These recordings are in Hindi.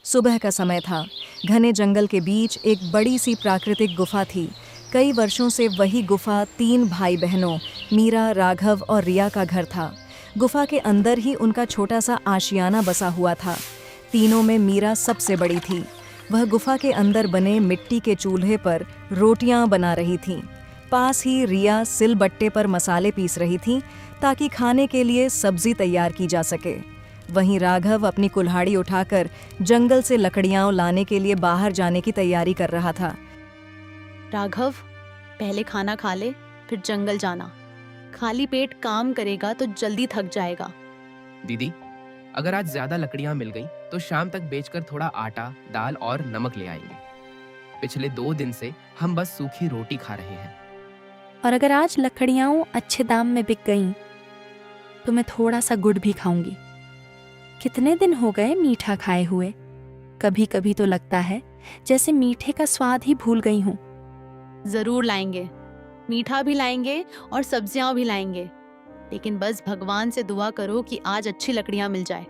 सुबह का समय था। घने जंगल के बीच एक बड़ी सी प्राकृतिक गुफा थी। कई वर्षों से वही गुफा 3 भाई बहनों मीरा, राघव और रिया का घर था। गुफा के अंदर ही उनका छोटा सा आशियाना बसा हुआ था। तीनों में मीरा सबसे बड़ी थी। वह गुफा के अंदर बने मिट्टी के चूल्हे पर रोटियां बना रही थी। पास ही रिया सिलबट्टे पर मसाले पीस रही थी ताकि खाने के लिए सब्जी तैयार की जा सके। वहीं राघव अपनी कुल्हाड़ी उठाकर जंगल से लकड़ियां लाने के लिए बाहर जाने की तैयारी कर रहा था। राघव, पहले खाना खा ले, फिर जंगल जाना। खाली पेट काम करेगा तो जल्दी थक जाएगा। दीदी, अगर आज ज्यादा लकड़ियां मिल गई तो शाम तक बेचकर थोड़ा आटा, दाल और नमक ले आएंगे। पिछले 2 दिन से हम बस सूखी रोटी खा रहे हैं। और अगर आज लकड़ियाँ अच्छे दाम में बिक गईं तो मैं थोड़ा सा गुड़ भी खाऊंगी। कितने दिन हो गए मीठा खाए हुए। कभी कभी तो लगता है जैसे मीठे का स्वाद ही भूल गई हूँ। जरूर लाएंगे, मीठा भी लाएंगे और सब्जियां भी लाएंगे। लेकिन बस भगवान से दुआ करो कि आज अच्छी लकड़ियां मिल जाए,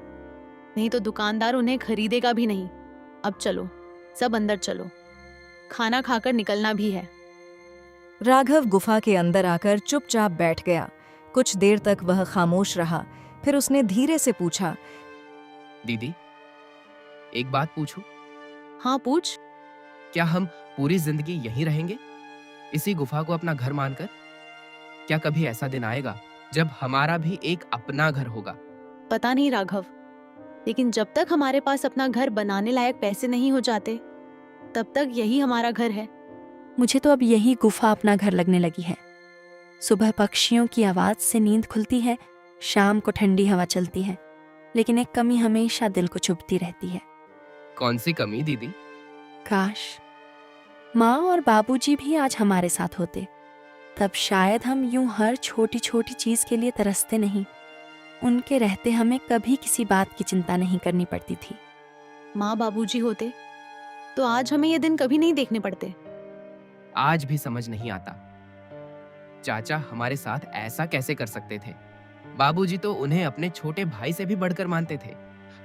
नहीं तो दुकानदार उन्हें खरीदेगा भी नहीं। अब चलो, सब अंदर चलो, खाना खाकर निकलना भी है। राघव गुफा के अंदर आकर चुपचाप बैठ गया। कुछ देर तक वह खामोश रहा। फिर उसने धीरे से पूछा, दीदी, एक बात पूछूं? हाँ पूछ। क्या हम पूरी जिंदगी यहीं रहेंगे, इसी गुफा को अपना घर मानकर? क्या कभी ऐसा दिन आएगा जब हमारा भी एक अपना घर होगा? पता नहीं राघव, लेकिन जब तक हमारे पास अपना घर बनाने लायक पैसे नहीं हो जाते, तब तक यही हमारा घर है। मुझे तो अब यही गुफा अपना घर लगने लगी है। सुबह पक्षियों की आवाज से नींद खुलती है, शाम को ठंडी हवा चलती है, लेकिन एक कमी हमेशा दिल को चुभती रहती है। कौन सी कमी दीदी? काश माँ और बाबूजी भी आज हमारे साथ होते, तब शायद हम यूं हर छोटी छोटी चीज के लिए तरसते नहीं। उनके रहते हमें कभी किसी बात की चिंता नहीं करनी पड़ती थी। माँ बाबूजी होते तो आज हमें ये दिन कभी नहीं देखने पड़ते। आज भी समझ नहीं आता, चाचा हमारे साथ ऐसा कैसे कर सकते थे। बाबूजी तो उन्हें अपने छोटे भाई से भी बढ़कर मानते थे,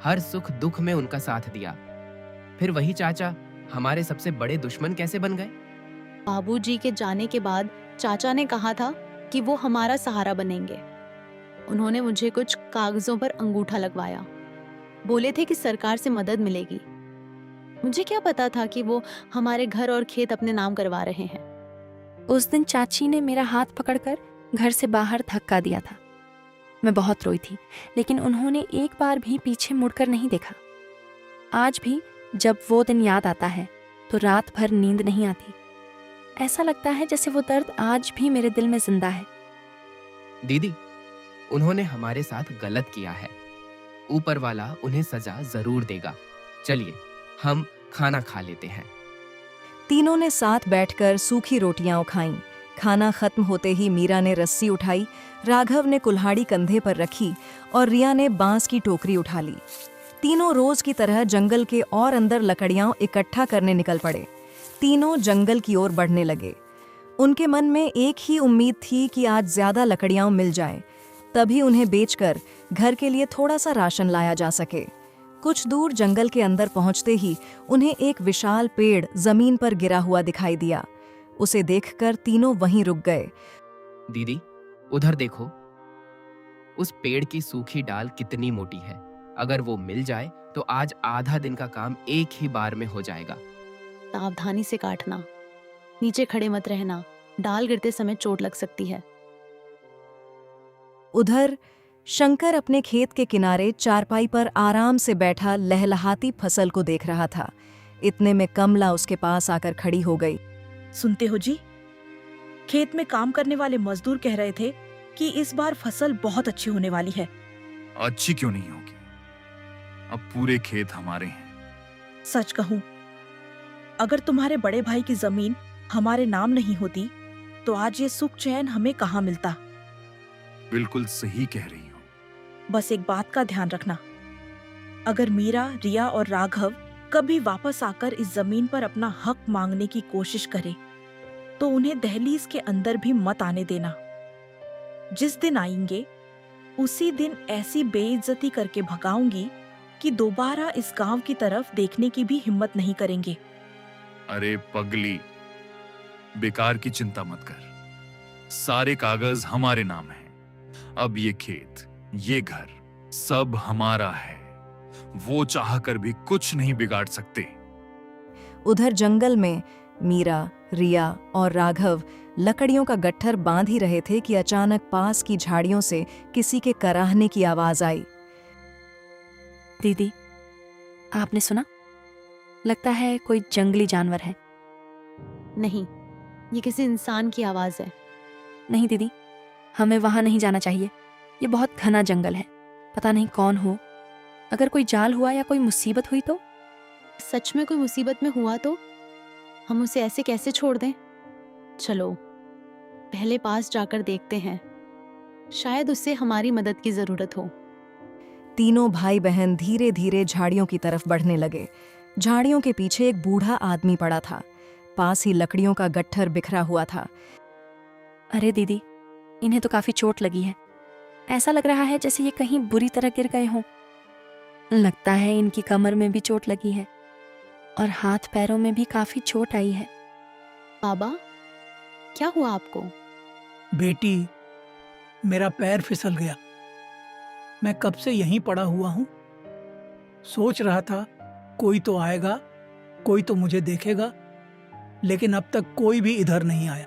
हर सुख दुख में उनका साथ दिया। फिर वही चाचा हमारे सबसे बड़े दुश्मन कैसे बन गए? बाबूजी के जाने के बाद चाचा ने कहा था कि वो हमारा सहारा बनेंगे। उन्होंने मुझे कुछ कागजों पर अंगूठा लगवाया, बोले थे कि सरकार से मदद मिलेगी। मुझे क्या पता था कि वो हमारे घर और खेत अपने नाम करवा रहे हैं। उस दिन चाची ने मेरा हाथ पकड़कर घर से बाहर धक्का दिया था। मैं बहुत रोई थी, लेकिन उन्होंने एक बार भी पीछे मुड़कर नहीं देखा। आज भी जब वो दिन याद आता है तो रात भर नींद नहीं आती। ऐसा लगता है जैसे वो दर्द आज भी मेरे दिल में जिंदा है। दीदी, उन्होंने हमारे साथ गलत किया है, ऊपर वाला उन्हें सजा जरूर देगा। चलिए हम खाना खा लेते हैं। तीनों ने साथ बैठकर सूखी रोटियां खाईं। खाना खत्म होते ही मीरा ने रस्सी उठाई, राघव ने कुल्हाड़ी कंधे पर रखी और रिया ने बांस की टोकरी उठा ली। तीनों रोज की तरह जंगल के और अंदर लकड़ियां इकट्ठा करने निकल पड़े। तीनों जंगल की ओर बढ़ने लगे। उनके मन में एक ही उम्मीद थी कि आज ज्यादा लकड़ियां मिल जाए, तभी उन्हें बेचकर घर के लिए थोड़ा सा राशन लाया जा सके। कुछ दूर जंगल के अंदर पहुंचते ही उन्हें एक विशाल पेड़ जमीन पर गिरा हुआ दिखाई दिया। उसे देखकर तीनों वहीं रुक गए। दीदी, उधर देखो, उस पेड़ की सूखी डाल कितनी मोटी है। अगर वो मिल जाए तो आज आधा दिन का काम एक ही बार में हो जाएगा। सावधानी से काटना, नीचे खड़े मत रहना, डाल गिरते समय चोट लग सकती है। उधर शंकर अपने खेत के किनारे चारपाई पर आराम से बैठा लहलहाती फसल को देख रहा था। इतने में कमला उसके पास आकर खड़ी हो गई। सुनते हो जी, खेत में काम करने वाले मजदूर कह रहे थे कि इस बार फसल बहुत अच्छी होने वाली है। अच्छी क्यों नहीं होगी? अब पूरे खेत हमारे हैं। सच कहूं, अगर तुम्हारे बड़े भाई की जमीन हमारे नाम नहीं होती तो आज ये सुख चैन हमें कहाँ मिलता। बिल्कुल सही कह रही हो। बस एक बात का ध्यान रखना, अगर मीरा, रिया और राघव कभी वापस आकर इस जमीन पर अपना हक मांगने की कोशिश करें तो उन्हें दहलीज के अंदर भी मत आने देना। जिस दिन आएंगे उसी दिन ऐसी बेइज्जती करके भगाऊंगी कि दोबारा इस गांव की तरफ देखने की भी हिम्मत नहीं करेंगे। अरे पगली, बेकार की चिंता मत कर। सारे कागज हमारे नाम हैं। अब ये खेत, ये घर सब हमारा है। वो चाहकर भी कुछ नहीं बिगाड़ सकते। उधर जंगल में मीरा, रिया और राघव लकड़ियों का गट्ठर बांध ही रहे थे कि अचानक पास की झाड़ियों से किसी के कराहने की आवाज आई। दीदी, आपने सुना? लगता है कोई जंगली जानवर है। नहीं, ये किसी इंसान की आवाज है। नहीं दीदी, हमें वहां नहीं जाना चाहिए। ये बहुत घना जंगल है, पता नहीं कौन हो। अगर कोई जाल हुआ या कोई मुसीबत हुई तो? सच में कोई मुसीबत में हुआ तो हम उसे ऐसे कैसे छोड़ दें? चलो पहले पास जाकर देखते हैं, शायद उससे हमारी मदद की जरूरत हो। तीनों भाई बहन धीरे धीरे झाड़ियों की तरफ बढ़ने लगे। झाड़ियों के पीछे एक बूढ़ा आदमी पड़ा था। पास ही लकड़ियों का गट्ठर बिखरा हुआ था। अरे दीदी, इन्हें तो काफी चोट लगी है। ऐसा लग रहा है जैसे ये कहीं बुरी तरह गिर गए हों। लगता है इनकी कमर में भी चोट लगी है और हाथ पैरों में भी काफी चोट आई है। बाबा, क्या हुआ आपको? बेटी, मेरा पैर फिसल गया। मैं कब से यहीं पड़ा हुआ हूँ। सोच रहा था कोई तो आएगा, कोई तो मुझे देखेगा, लेकिन अब तक कोई भी इधर नहीं आया।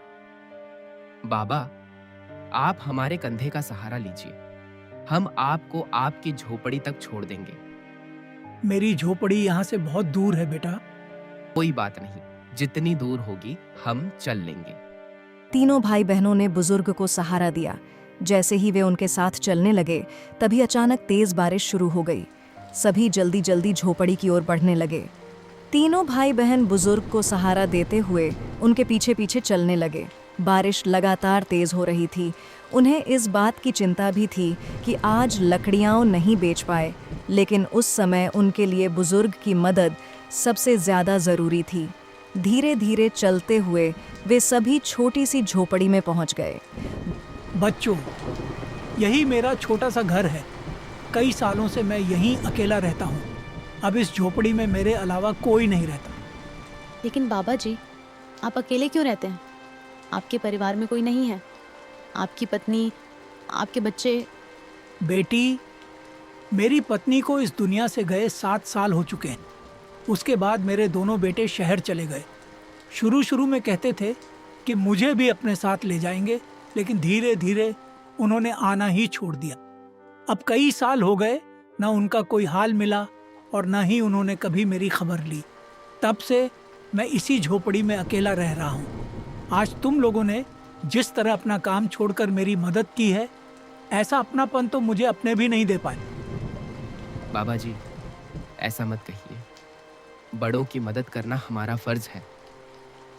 बाबा, आप हमारे कंधे का सहारा लीजिए। हम आपको आपकी झोपड़ी तक छोड़ देंगे। मेरी झोपड़ी यहाँ से बहुत दूर है बेटा। कोई बात नहीं, जितनी दूर होगी हम चल लेंगे। तीनों भाई बहनों ने बुजुर्ग को सहारा दिया। जैसे ही वे उनके साथ चलने लगे, तभी अचानक तेज बारिश शुरू हो गई। सभी जल्दी जल्दी झोपड़ी की ओर बढ़ने लगे। तीनों भाई बहन बुजुर्ग को सहारा देते हुए उनके पीछे पीछे चलने लगे। बारिश लगातार तेज हो रही थी। उन्हें इस बात की चिंता भी थी कि आज लकड़ियाँ नहीं बेच पाए, लेकिन उस समय उनके लिए बुजुर्ग की मदद सबसे ज़्यादा ज़रूरी थी। धीरे धीरे चलते हुए वे सभी छोटी सी झोपड़ी में पहुंच गए। बच्चों, यही मेरा छोटा सा घर है। कई सालों से मैं यहीं अकेला रहता हूँ। अब इस झोपड़ी में मेरे अलावा कोई नहीं रहता। लेकिन बाबा जी, आप अकेले क्यों रहते हैं? आपके परिवार में कोई नहीं है? आपकी पत्नी, आपके बच्चे? बेटी, मेरी पत्नी को इस दुनिया से गए 7 साल हो चुके हैं। उसके बाद मेरे दोनों बेटे शहर चले गए। शुरू शुरू में कहते थे कि मुझे भी अपने साथ ले जाएंगे, लेकिन धीरे धीरे उन्होंने आना ही छोड़ दिया। अब कई साल हो गए, ना उनका कोई हाल मिला और ना ही उन्होंने कभी मेरी खबर ली। तब से मैं इसी झोपड़ी में अकेला रह रहा हूँ। आज तुम लोगों ने जिस तरह अपना काम छोड़कर मेरी मदद की है, ऐसा अपनापन तो मुझे अपने भी नहीं दे पाए। बाबा जी, ऐसा मत कहिए। बड़ों की मदद करना हमारा फर्ज है।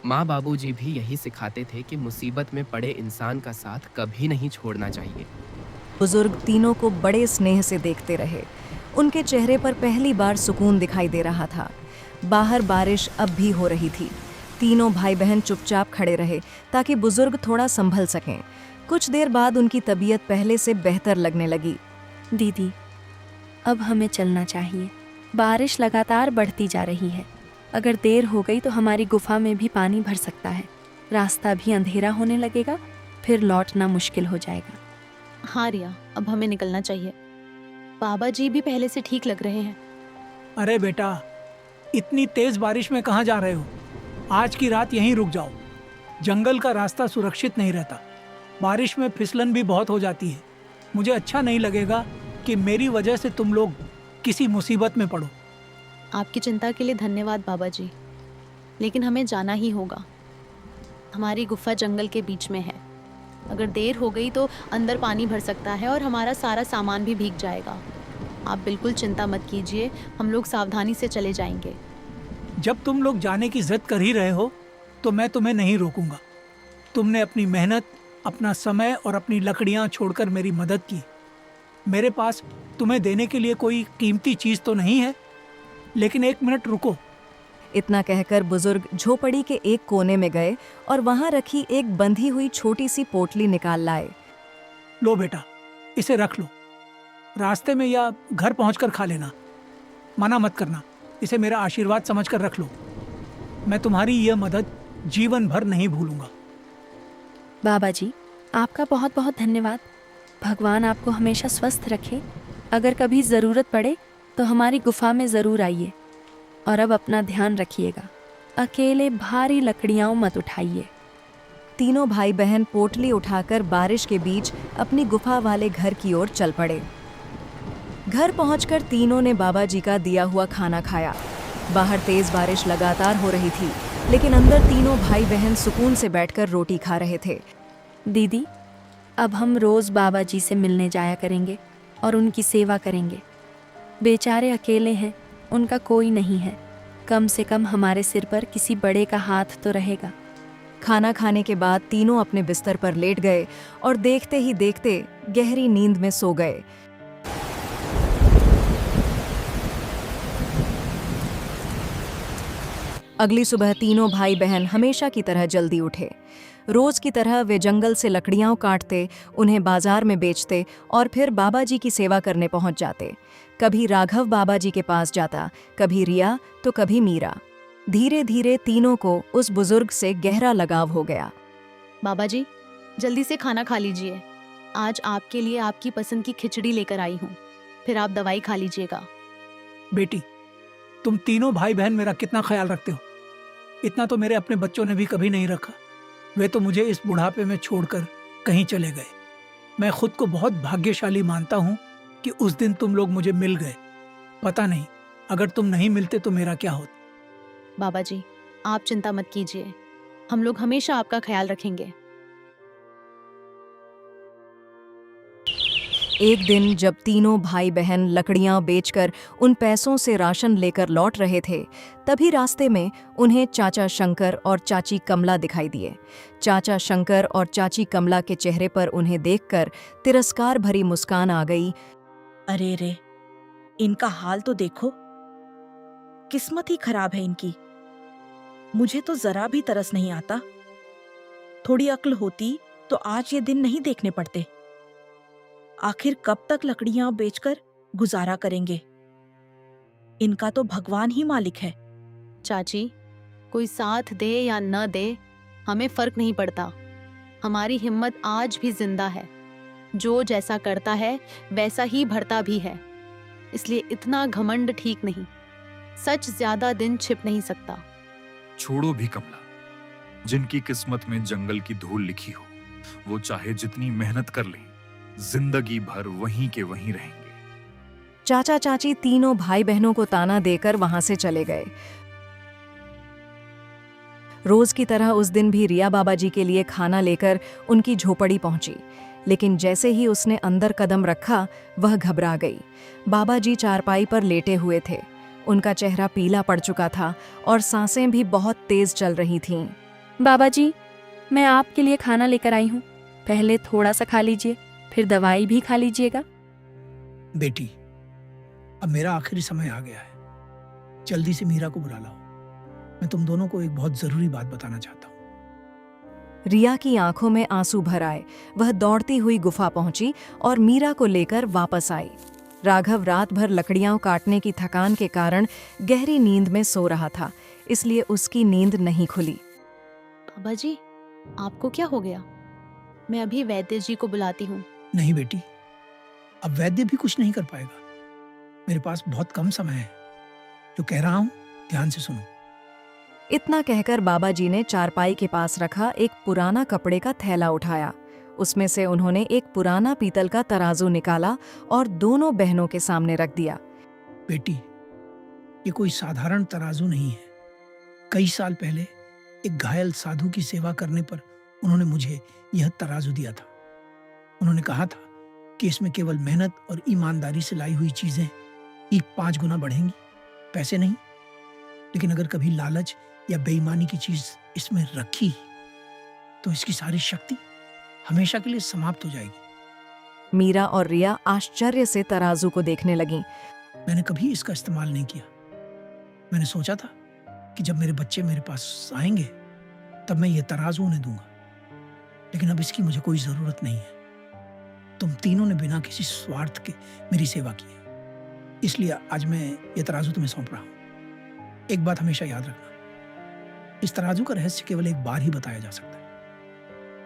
माँ बाबूजी भी यही सिखाते थे कि मुसीबत में पड़े इंसान का साथ कभी नहीं छोड़ना चाहिए। बुजुर्ग तीनों को बड़े स्नेह से देखते रहे। उनके चेहरे पर पहली बार सुकून दिखाई दे रहा था। बाहर बारिश अब भी हो रही थी। तीनों भाई बहन चुपचाप खड़े रहे ताकि बुजुर्ग थोड़ा संभल सकें। कुछ देर बाद उनकी तबीयत पहले से बेहतर लगने लगी। दीदी, अब हमें चलना चाहिए। बारिश लगातार बढ़ती जा रही है। अगर देर हो गई तो हमारी गुफा में भी पानी भर सकता है। रास्ता भी अंधेरा होने लगेगा, फिर लौटना मुश्किल हो जाएगा। हाँ रिया, अब हमें निकलना चाहिए। बाबा जी भी पहले से ठीक लग रहे हैं। अरे बेटा, इतनी तेज बारिश में कहाँ जा रहे हो? आज की रात यहीं रुक जाओ। जंगल का रास्ता सुरक्षित नहीं रहता। बारिश में फिसलन भी बहुत हो जाती है। मुझे अच्छा नहीं लगेगा कि मेरी वजह से तुम लोग किसी मुसीबत में पड़ो। आपकी चिंता के लिए धन्यवाद बाबा जी, लेकिन हमें जाना ही होगा। हमारी गुफा जंगल के बीच में है। अगर देर हो गई तो अंदर पानी भर सकता है और हमारा सारा सामान भी भीग जाएगा। आप बिल्कुल चिंता मत कीजिए, हम लोग सावधानी से चले जाएंगे। जब तुम लोग जाने की जिद कर ही रहे हो तो मैं तुम्हें नहीं रोकूंगा। तुमने अपनी मेहनत, अपना समय और अपनी लकड़ियां छोड़कर मेरी मदद की। मेरे पास तुम्हें देने के लिए कोई कीमती चीज तो नहीं है, लेकिन 1 मिनट रुको। इतना कहकर बुजुर्ग झोपड़ी के एक कोने में गए और वहां रखी एक बंधी हुई छोटी सी पोटली निकाल लाए। लो बेटा, इसे रख लो। रास्ते में या घर पहुंचकर खा लेना। मना मत करना, इसे मेरा आशीर्वाद समझकर रख लो। मैं तुम्हारी यह मदद जीवन भर नहीं भूलूंगा। बाबा जी, आपका बहुत बहुत धन्यवाद। भगवान आपको हमेशा स्वस्थ रखे। अगर कभी ज़रूरत पड़े तो हमारी गुफा में ज़रूर आइए। और अब अपना ध्यान रखिएगा, अकेले भारी लकड़ियाँ मत उठाइए। तीनों भाई बहन पोटली उठाकर बारिश के बीच अपनी गुफा वाले घर की ओर चल पड़े। घर पहुंचकर तीनों ने बाबा जी का दिया हुआ खाना खाया। बाहर तेज बारिश लगातार हो रही थी, लेकिन अंदर तीनों भाई बहन सुकून से बैठकर रोटी खा रहे थे। दीदी, अब हम रोज़ बाबा जी से मिलने जाया करेंगे और उनकी सेवा करेंगे। बेचारे अकेले हैं, उनका कोई नहीं है। कम से कम हमारे सिर पर किसी बड़े का हाथ तो रहेगा। खाना खाने के बाद तीनों अपने बिस्तर पर लेट गए और देखते ही देखते गहरी नींद में सो गए। अगली सुबह तीनों भाई बहन हमेशा की तरह जल्दी उठे। रोज की तरह वे जंगल से लकड़ियां काटते, उन्हें बाजार में बेचते और फिर बाबा जी की सेवा करने पहुंच जाते। कभी राघव बाबा जी के पास जाता, कभी रिया तो कभी मीरा। धीरे धीरे तीनों को उस बुजुर्ग से गहरा लगाव हो गया। बाबा जी, जल्दी से खाना खा लीजिए। आज आपके लिए आपकी पसंद की खिचड़ी लेकर आई हूँ, फिर आप दवाई खा लीजिएगा। बेटी, तुम तीनों भाई बहन मेरा कितना ख्याल रखते हो। इतना तो मेरे अपने बच्चों ने भी कभी नहीं रखा। वे तो मुझे इस बुढ़ापे में छोड़कर कहीं चले गए। मैं खुद को बहुत भाग्यशाली मानता हूँ कि उस दिन तुम लोग मुझे मिल गए। पता नहीं, अगर तुम नहीं मिलते तो मेरा क्या होता। बाबा जी, आप चिंता मत कीजिए, हम लोग हमेशा आपका ख्याल रखेंगे। एक दिन जब तीनों भाई बहन लकड़ियां बेचकर उन पैसों से राशन लेकर लौट रहे थे, तभी रास्ते में उन्हें चाचा शंकर और चाची कमला दिखाई दिए। चाचा शंकर और चाची कमला के चेहरे पर उन्हें देखकर तिरस्कार भरी मुस्कान आ गई। अरे रे, इनका हाल तो देखो, किस्मत ही खराब है इनकी। मुझे तो जरा भी तरस नहीं आता। थोड़ी अक्ल होती तो आज ये दिन नहीं देखने पड़ते। आखिर कब तक लकड़ियां बेचकर गुजारा करेंगे? इनका तो भगवान ही मालिक है। चाची, कोई साथ दे या न दे, हमें फर्क नहीं पड़ता। हमारी हिम्मत आज भी जिंदा है। जो जैसा करता है वैसा ही भरता भी है, इसलिए इतना घमंड ठीक नहीं। सच ज्यादा दिन छिप नहीं सकता। छोड़ो भी कमला, जिनकी किस्मत में जंगल की धूल लिखी हो, वो चाहे जितनी मेहनत कर लें, जिंदगी भर वहीं के वहीं रहेंगे। चाचा चाची तीनों भाई बहनों को ताना देकर वहां से चले गए। रोज की तरह उस दिन भी रिया बाबा जी के लिए खाना लेकर उनकी झोपड़ी पहुंची, लेकिन जैसे ही उसने अंदर कदम रखा, वह घबरा गई। बाबा जी चारपाई पर लेटे हुए थे। उनका चेहरा पीला पड़ चुका था और सांसें भी बहुत तेज चल रही थीं। बाबा जी, मैं आपके लिए खाना लेकर आई हूँ। पहले थोड़ा सा खा लीजिए, फिर दवाई भी खा लीजिएगा। बेटी, अब मेरा आखिरी समय आ गया है। जल्दी से मीरा को बुला लाओ। मैं तुम दोनों को एक बहुत जरूरी बात बताना चाहता हूँ। रिया की आंखों में आंसू भर आए। वह दौड़ती हुई गुफा पहुंची और मीरा को लेकर वापस आई। राघव रात भर लकड़ियां काटने की थकान के कारण गहरी नींद में सो रहा था, इसलिए उसकी नींद नहीं खुली। बाबा जी, आपको क्या हो गया? मैं अभी वैद्य जी को बुलाती हूँ। नहीं बेटी, अब वैद्य भी कुछ नहीं कर पाएगा। मेरे पास बहुत कम समय है। जो कह रहा हूँ ध्यान से सुनो। इतना कहकर बाबा जी ने चारपाई के पास रखा एक पुराना कपड़े का थैला उठाया। उसमें से उन्होंने एक पुराना पीतल का तराजू निकाला और दोनों बहनों के सामने रख दिया। बेटी, ये कोई साधारण तराजू नहीं है। कई साल पहले एक घायल साधु की सेवा करने पर उन्होंने मुझे यह तराजू दिया था। उन्होंने कहा था कि इसमें केवल मेहनत और ईमानदारी से लाई हुई चीजें ही 5 गुना बढ़ेंगी, पैसे नहीं। लेकिन अगर कभी लालच या बेईमानी की चीज इसमें रखी तो इसकी सारी शक्ति हमेशा के लिए समाप्त हो जाएगी। मीरा और रिया आश्चर्य से तराजू को देखने लगीं। मैंने कभी इसका इस्तेमाल नहीं किया। मैंने सोचा था कि जब मेरे बच्चे मेरे पास आएंगे तब मैं ये तराजू उन्हें दूंगा, लेकिन अब इसकी मुझे कोई जरूरत नहीं है। तुम तीनों ने बिना किसी स्वार्थ के मेरी सेवा की है। इसलिए आज मैं ये तराजू तुम्हें सौंप रहा हूँ। एक बात हमेशा याद रखना, इस तराजू का रहस्य केवल एक बार ही बताया जा सकता है।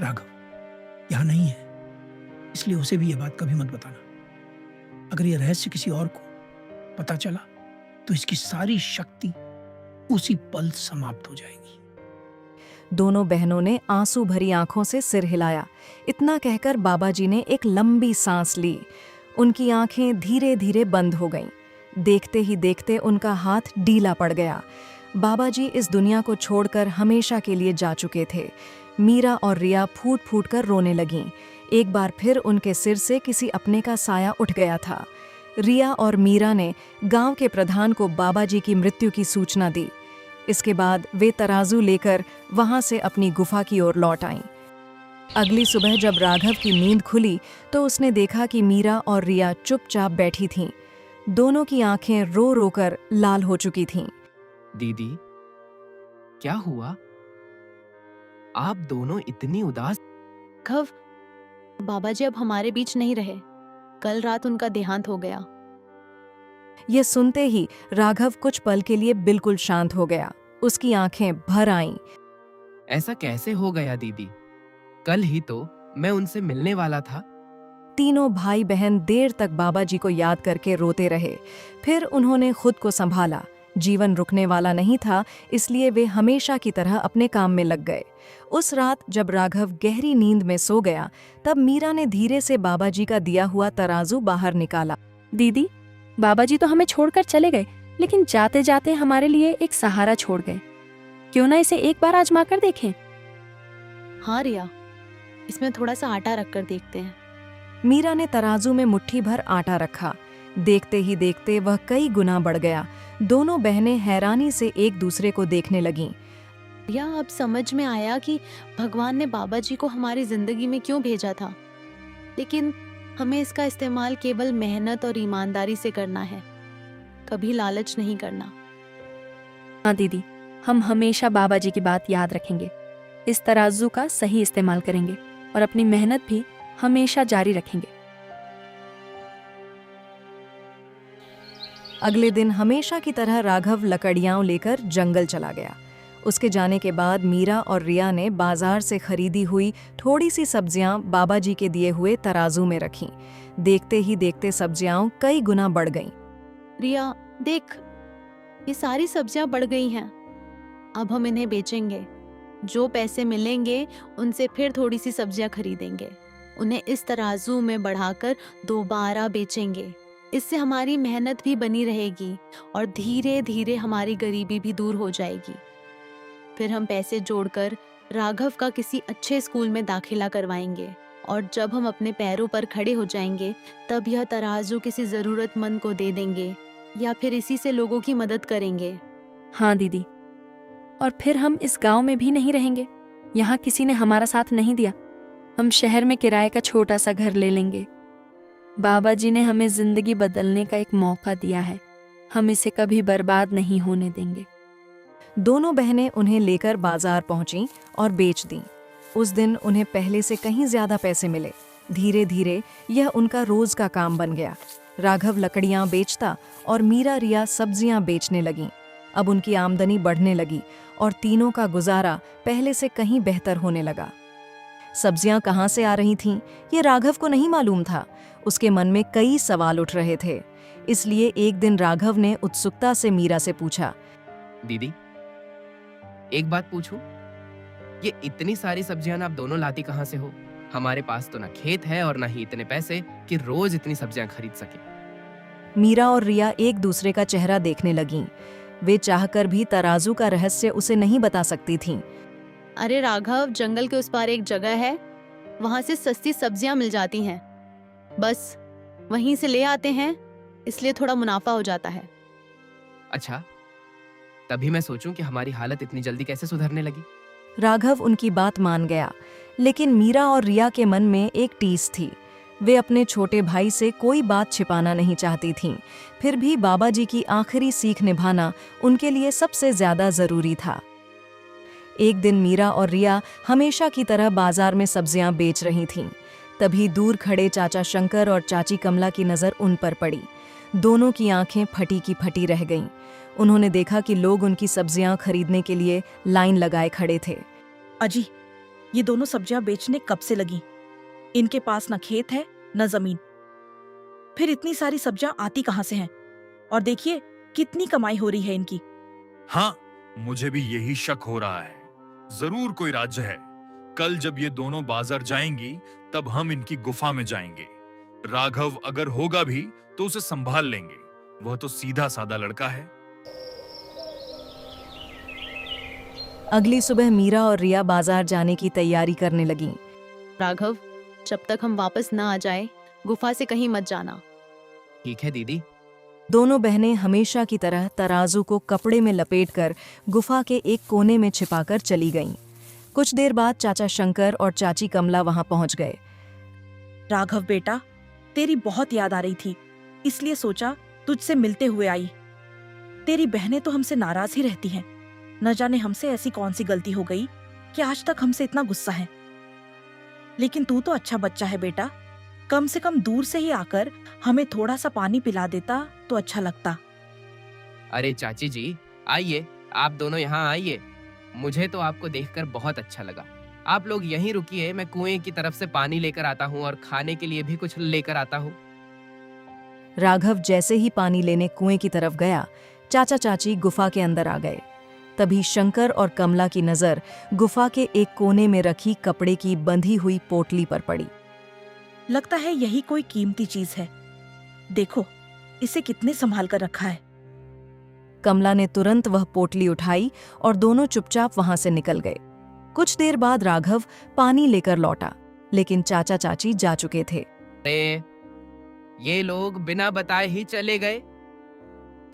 राघव यहाँ नहीं है, इसलिए उसे भी ये बात कभी मत बताना। अगर ये रहस्य किसी और को पता चला तो इसकी सारी शक्ति उसी पल समाप्त हो जाएगी। दोनों बहनों ने आंसू भरी आंखों से सिर हिलाया। इतना कहकर बाबा जी ने एक लंबी सांस ली। उनकी आंखें धीरे धीरे बंद हो गईं। देखते ही देखते उनका हाथ ढीला पड़ गया। बाबा जी इस दुनिया को छोड़कर हमेशा के लिए जा चुके थे। मीरा और रिया फूट फूट कर रोने लगीं। एक बार फिर उनके सिर से किसी अपने का साया उठ गया था। रिया और मीरा ने गांव के प्रधान को बाबा जी की मृत्यु की सूचना दी। इसके बाद वे तराजू लेकर वहां से अपनी गुफा की ओर लौट आईं। अगली सुबह जब राघव की नींद खुली तो उसने देखा कि मीरा और रिया चुपचाप बैठी थीं। दोनों की आंखें रो रो कर लाल हो चुकी थीं। दीदी, क्या हुआ? आप दोनों इतनी उदास? राघव, बाबा जी अब हमारे बीच नहीं रहे। कल रात उनका देहांत हो गया। ये सुनते ही राघव कुछ पल के लिए बिल्कुल शांत हो गया। उसकी आंखें भर आईं। ऐसा कैसे हो गया दीदी? कल ही तो मैं उनसे मिलने वाला था। तीनों भाई बहन देर तक बाबा जी को याद करके रोते रहे। फिर उन्होंने खुद को संभाला। जीवन रुकने वाला नहीं था, इसलिए वे हमेशा की तरह अपने काम में लग गए। उस रात जब राघव गहरी नींद में सो गया, तब मीरा ने धीरे से बाबा जी का दिया हुआ तराजू बाहर निकाला। दीदी, बाबा जी तो हमें छोड़कर चले गए, लेकिन जाते जाते हमारे लिए एक सहारा छोड़ गए। क्यों ना इसे एक बार आजमा कर देखें? हाँ रिया, इसमें थोड़ा सा आटा रखकर देखते हैं। मीरा ने तराजू में मुट्ठी भर आटा रखा। देखते ही देखते वह कई गुना बढ़ गया। दोनों बहनें हैरानी से एक दूसरे को देखने लगीं। रिया, अब समझ में आया कि भगवान ने बाबा जी को हमारी जिंदगी में क्यों भेजा था। लेकिन हमें इसका इस्तेमाल केवल मेहनत और ईमानदारी से करना है, कभी लालच नहीं करना। हाँ दीदी, हम हमेशा बाबा जी की बात याद रखेंगे, इस तराजू का सही इस्तेमाल करेंगे और अपनी मेहनत भी हमेशा जारी रखेंगे। अगले दिन हमेशा की तरह राघव लकड़ियां लेकर जंगल चला गया। उसके जाने के बाद मीरा और रिया ने बाजार से खरीदी हुई थोड़ी सी सब्जियां बाबा जी के दिए हुए तराजू में रखीं। देखते ही देखते सब्जियां कई गुना बढ़ गईं। रिया देख, ये सारी सब्जियां बढ़ गई हैं। अब हम इन्हें बेचेंगे। जो पैसे मिलेंगे उनसे फिर थोड़ी सी सब्जियां खरीदेंगे। उन्हें इस तराजू में बढ़ाकर दोबारा बेचेंगे। इससे हमारी मेहनत भी बनी रहेगी और धीरे धीरे हमारी गरीबी भी दूर हो जाएगी। फिर हम पैसे जोड़कर राघव का किसी अच्छे स्कूल में दाखिला करवाएंगे और जब हम अपने पैरों पर खड़े हो जाएंगे तब यह तराजू किसी जरूरतमंद को दे देंगे या फिर इसी से लोगों की मदद करेंगे। हाँ दीदी, और फिर हम इस गांव में भी नहीं रहेंगे। यहाँ किसी ने हमारा साथ नहीं दिया। हम शहर में किराए का छोटा सा घर ले लेंगे। बाबा जी ने हमें जिंदगी बदलने का एक मौका दिया है, हम इसे कभी बर्बाद नहीं होने देंगे। दोनों बहनें उन्हें लेकर बाजार पहुंचीं और बेच दीं। उस दिन उन्हें पहले से कहीं ज्यादा पैसे मिले। धीरे धीरे यह उनका रोज का काम बन गया। राघव लकड़ियां बेचता और मीरा रिया सब्जियां बेचने लगीं। अब उनकी आमदनी बढ़ने लगी और तीनों का गुजारा पहले से कहीं बेहतर होने लगा। सब्जियां कहाँ से आ रही थीं, ये राघव को नहीं मालूम था। उसके मन में कई सवाल उठ रहे थे। इसलिए एक दिन राघव ने उत्सुकता से मीरा से पूछा, दीदी, एक बात पूछूं? ये इतनी सारी सब्जियां आप दोनों लाती कहाँ से हो? हमारे पास तो ना खेत है और ना ही इतने पैसे कि रोज इतनी सब्जियां खरीद सके। मीरा और रिया एक दूसरे का चेहरा देखने लगीं। वे चाहकर भी तराजू का रहस्य उसे नहीं बता सकती थीं। अरे राघव, जंगल के उस पार एक जगह है, वहां से सस्ती सब्जियां मिल जाती हैं। बस वहीं से ले आते हैं, इसलिए थोड़ा मुनाफा हो जाता है। अच्छा, तभी मैं सोचूं कि हमारी हालत इतनी जल्दी कैसे सुधरने लगी। राघव उनकी बात मान गया, लेकिन मीरा और रिया के मन में एक टीस थी। वे अपने छोटे भाई से कोई बात छिपाना नहीं चाहती थीं। फिर भी बाबा जी की आखिरी सीख निभाना उनके लिए सबसे ज्यादा जरूरी था। एक दिन मीरा और रिया हमेशा की तरह बाजार में सब्जियां बेच रही थीं। तभी दूर खड़े चाचा शंकर और चाची कमला की नजर उन पर पड़ी। दोनों की आंखें फटी की फटी रह गईं। उन्होंने देखा कि लोग उनकी सब्जियां खरीदने के लिए लाइन लगाए खड़े थे। अजी, ये दोनों सब्जियां बेचने कब से लगी? इनके पास न खेत है न जमीन, फिर इतनी सारी सब्जियां आती कहां से हैं? और देखिए कितनी कमाई हो रही है इनकी। हाँ, मुझे भी यही शक हो रहा है। जरूर कोई राज्य है। कल जब ये दोनों बाजार जाएंगी तब हम इनकी गुफा में जाएंगे। राघव अगर होगा भी तो उसे संभाल लेंगे। वह तो सीधा साधा लड़का है। अगली सुबह मीरा और रिया बाजार जाने की तैयारी करने लगीं। राघव, जब तक हम वापस न आ जाए गुफा से कहीं मत जाना। ठीक है दीदी। दोनों बहनें हमेशा की तरह तराजू को कपड़े में लपेटकर गुफा के एक कोने में छिपाकर चली गईं। कुछ देर बाद चाचा शंकर और चाची कमला वहां पहुंच गए। राघव बेटा, तेरी बहुत याद आ रही थी, इसलिए सोचा तुझसे मिलते हुए आई। तेरी बहनें तो हमसे नाराज ही रहती हैं। न जाने हमसे ऐसी कौन सी गलती हो गई कि आज तक हमसे इतना गुस्सा है। लेकिन तू तो अच्छा बच्चा है बेटा, कम से कम दूर से ही आकर हमें थोड़ा सा पानी पिला देता तो अच्छा लगता। अरे चाची जी, आइए, आप दोनों यहाँ आइए। मुझे तो आपको देखकर बहुत अच्छा लगा। आप लोग यहीं रुकिए, मैं कुएं की तरफ से पानी लेकर आता हूँ और खाने के लिए भी कुछ लेकर आता हूँ। राघव जैसे ही पानी लेने कुएं की तरफ गया, चाचा चाची गुफा के अंदर आ गए। तभी शंकर और कमला की नजर गुफा के एक कोने में रखी कपड़े की बंधी हुई पोटली पर पड़ी। लगता है यही कोई कीमती चीज है। देखो, इसे कितने संभाल कर रखा है। कमला ने तुरंत वह पोटली उठाई और दोनों चुपचाप वहां से निकल गए। कुछ देर बाद राघव पानी लेकर लौटा, लेकिन चाचा चाची जा चुके थे। अरे, ये लोग बिना बताए ही चले गए।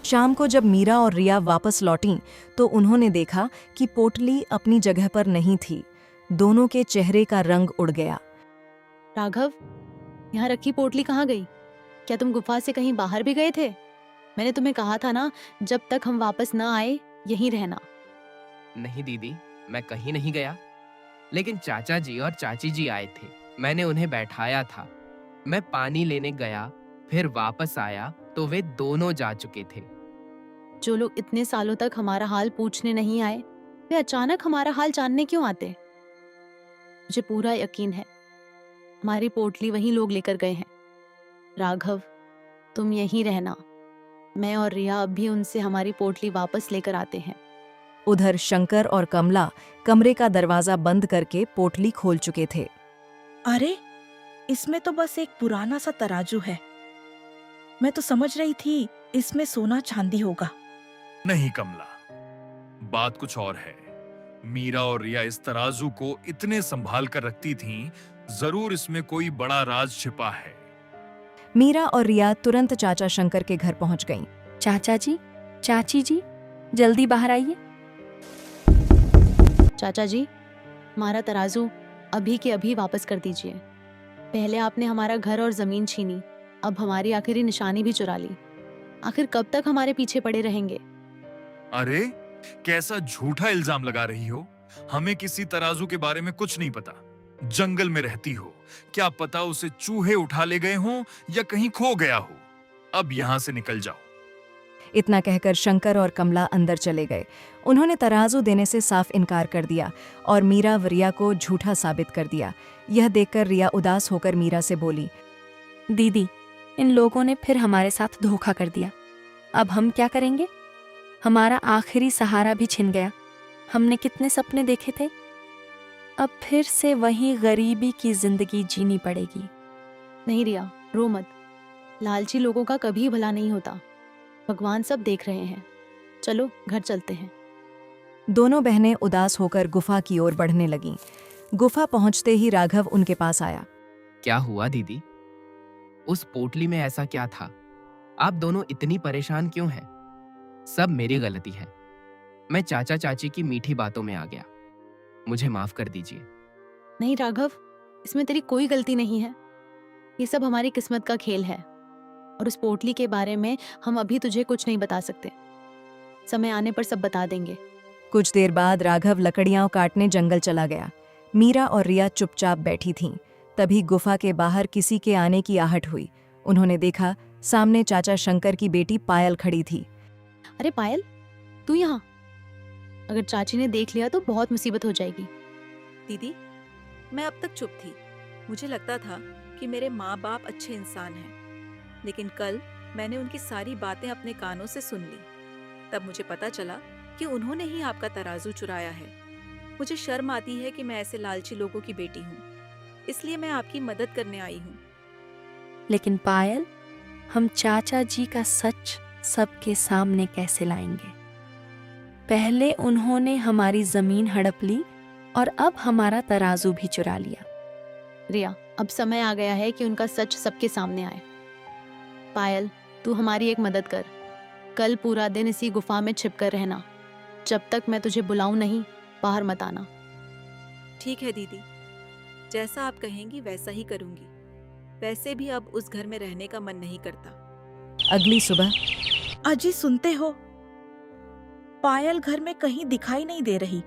शाम को जब मीरा और रिया वापस लौटीं, तो उन्होंने देखा कि पोटली अपनी जगह पर नहीं थी। दोनों के चेहरे का रंग उड़ गया। राघव, यहाँ रखी पोटली कहाँ गई? क्या तुम गुफा से कहीं बाहर भी गए थे? मैंने तुम्हें कहा था ना, जब तक हम वापस न आए यहीं रहना। नहीं दीदी, मैं कहीं नहीं गया। लेकिन चाचा जी और चाची जी आए थे, मैंने उन्हें बैठाया था। मैं पानी लेने गया, फिर वापस आया तो वे दोनों जा चुके थे। जो लोग इतने सालों तक हमारा हाल पूछने नहीं आए, वे अचानक हमारा हाल जानने क्यों आते? मुझे पूरा यकीन है हमारी पोटली वही लोग लेकर गए हैं। राघव, तुम यहीं रहना। मैं और रिया अब भी उनसे हमारी पोटली वापस लेकर आते हैं। उधर शंकर और कमला कमरे का दरवाजा बंद करके पोटली खोल चुके थे। अरे, इसमें तो बस एक पुराना सा तराजू है। मैं तो समझ रही थी इसमें सोना चांदी होगा। नहीं कमला, बात कुछ और है। मीरा और रिया इस तराजू को इतने संभाल कर रखती थीं, जरूर इसमें कोई बड़ा राज छिपा है। मीरा और रिया तुरंत चाचा शंकर के घर पहुंच गईं। चाचा जी, चाची जी, जल्दी बाहर आइए। चाचा जी, हमारा तराजू अभी के अभी वापस कर दीजिए। पहले आपने हमारा घर और जमीन छीनी, अब हमारी आखिरी निशानी भी चुरा ली। आखिर कब तक हमारे पीछे पड़े रहेंगे? अरे, कैसा झूठा इल्जाम लगा रही हो? हमें किसी तराजू के बारे में कुछ नहीं पता। जंगल में रहती हो, क्या पता उसे चूहे उठा ले गए हों या कहीं खो गया हो। अब यहाँ से निकल जाओ। इतना कहकर शंकर और कमला अंदर चले गए। उन्होंने तराजू देने से साफ इनकार कर दिया और मीरा व रिया को झूठा साबित कर दिया। यह देखकर रिया उदास होकर मीरा से बोली, दीदी, इन लोगों ने फिर हमारे साथ धोखा कर दिया। अब हम क्या करेंगे? हमारा आखिरी सहारा भी छिन गया। हमने कितने सपने देखे थे। अब फिर से वही गरीबी की जिंदगी जीनी पड़ेगी। नहीं रिया, रो मत। लालची लोगों का कभी भला नहीं होता। भगवान सब देख रहे हैं। चलो घर चलते हैं। दोनों बहनें उदास होकर गुफा की ओर बढ़ने लगीं। गुफा पहुंचते ही राघव उनके पास आया। क्या हुआ दीदी? उस पोटली में ऐसा क्या था? आप दोनों इतनी परेशान क्यों हैं? सब मेरी गलती है। मैं चाचा चाची की मीठी बातों में आ गया। मुझे माफ कर दीजिए। नहीं राघव, इसमें तेरी कोई गलती नहीं है। ये सब हमारी किस्मत का खेल है और उस पोटली के बारे में हम अभी तुझे कुछ नहीं बता सकते। समय आने पर सब बता देंगे। कुछ देर बाद राघव लकड़ियां काटने जंगल चला गया। मीरा और रिया चुपचाप बैठी थीं। तभी गुफा के बाहर किसी के आने की आहट हुई। उन्होंने देखा सामने चाचा शंकर की बेटी पायल खड़ी थी। अरे पायल, तू यहाँ? अगर चाची ने देख लिया तो बहुत मुसीबत हो जाएगी। दीदी, मैं अब तक चुप थी। मुझे लगता था कि मेरे माँ बाप अच्छे इंसान हैं, लेकिन कल मैंने उनकी सारी बातें अपने कानों से सुन ली। तब मुझे पता चला कि उन्होंने ही आपका तराजू चुराया है। मुझे शर्म आती है कि मैं ऐसे लालची लोगों की बेटी हूँ, इसलिए मैं आपकी मदद करने आई हूँ। लेकिन पायल, हम चाचा जी का सच सबके सामने कैसे लाएंगे? पहले उन्होंने हमारी जमीन हड़प ली और अब हमारा तराजू भी चुरा लिया। रिया, अब समय आ गया है कि उनका सच सबके सामने आए। पायल, तू हमारी एक मदद कर। कल पूरा दिन इसी गुफा में छिपकर रहना। जब तक मैं तुझे बुलाऊं नहीं, बाहर मत आना। ठीक है दीदी, जैसा आप कहेंगी वैसा ही करूंगी। वैसे भी अब उस घर में रहने का मन नहीं करता। अगली सुबह अजी, सुनते हो? पायल घर में कहीं दिखाई नहीं दे रही।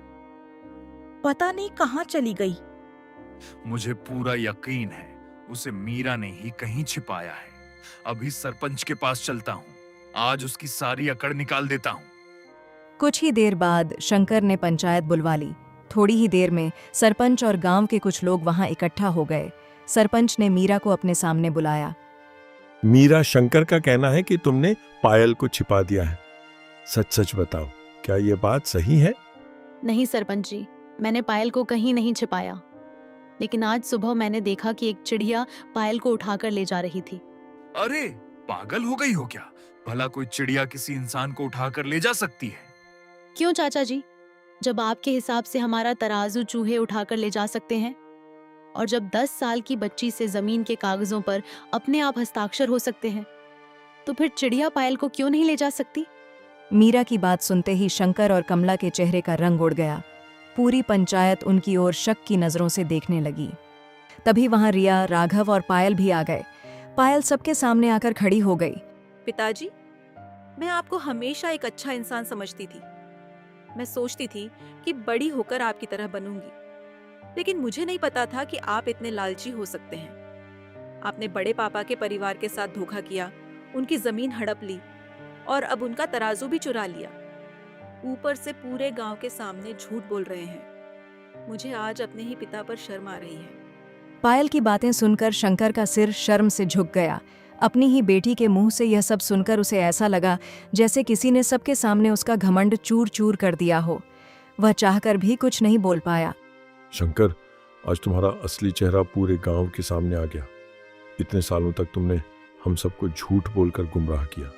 पता नहीं कहाँ चली गई। मुझे पूरा यकीन है उसे मीरा ने ही कहीं छिपाया है। अभी सरपंच के पास चलता हूँ, आज उसकी सारी अकड़ निकाल देता हूँ। कुछ ही देर बाद शंकर ने पंचायत बुलवा ली। थोड़ी ही देर में सरपंच और गांव के कुछ लोग वहां इकट्ठा हो गए। सरपंच ने मीरा को अपने सामने बुलाया। मीरा, शंकर का कहना है कि तुमने पायल को छिपा दिया है। सच सच बताओ, क्या ये बात सही है? नहीं सरपंच जी, मैंने पायल को कहीं नहीं छिपाया। लेकिन आज सुबह मैंने देखा कि एक चिड़िया पायल को उठाकर ले जा रही थी। अरे पागल हो गई हो क्या? भला कोई चिड़िया किसी इंसान को उठाकर ले जा सकती है? क्यों चाचा जी? जब आपके हिसाब से हमारा तराजू चूहे उठाकर ले जा सकते हैं, और जब 10 साल की बच्ची से जमीन के कागजों पर अपने आप हस्ताक्षर हो सकते हैं, तो फिर चिड़िया पायल को क्यों नहीं ले जा सकती? मीरा की बात सुनते ही शंकर और कमला के चेहरे का रंग उड़ गया। पूरी पंचायत उनकी ओर शक की नजरों से देखने लगी। तभी वहां रिया, राघव और पायल भी आ गए। पायल सबके सामने आकर खड़ी हो गई। पिताजी, मैं आपको हमेशा एक अच्छा इंसान समझती थी। मैं सोचती थी कि बड़ी होकर आपकी तरह बनूंगी, लेकिन मुझे नहीं पता था कि आप इतने लालची हो सकते हैं। आपने बड़े पापा के परिवार के साथ धोखा किया, उनकी जमीन हड़प ली और अब उनका तराजू भी चुरा लिया। ऊपर से पूरे गांव के सामने झूठ बोल रहे हैं। मुझे आज अपने ही पिता पर शर्म आ रही है। पायल की बातें सुनकर शंकर का सिर शर्म से झुक गया। अपनी ही बेटी के मुंह से यह सब सुनकर उसे ऐसा लगा जैसे किसी ने सबके सामने उसका घमंड चूर चूर कर दिया हो। वह चाहकर भी कुछ नहीं बोल पाया। शंकर, आज तुम्हारा असली चेहरा पूरे गांव के सामने आ गया। इतने सालों तक तुमने हम सबको झूठ बोलकर गुमराह किया।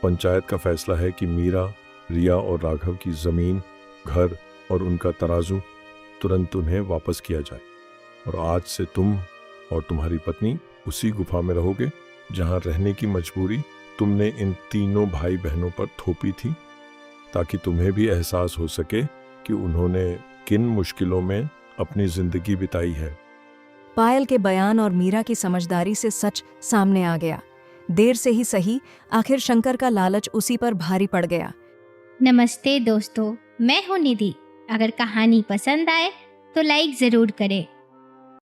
पंचायत का फैसला है कि मीरा, रिया और राघव की जमीन, घर और उनका तराजू तुरंत उन्हें वापस किया जाए। और आज से तुम और तुम्हारी पत्नी उसी गुफा में रहोगे जहां रहने की मजबूरी तुमने इन तीनों भाई बहनों पर थोपी थी, ताकि तुम्हें भी एहसास हो सके कि उन्होंने किन मुश्किलों में अपनी जिंदगी बिताई है। पायल के बयान और मीरा की समझदारी से सच सामने आ गया। देर से ही सही, आखिर शंकर का लालच उसी पर भारी पड़ गया। नमस्ते दोस्तों, मैं हूँ निधि। अगर कहानी पसंद आए तो लाइक ज़रूर करें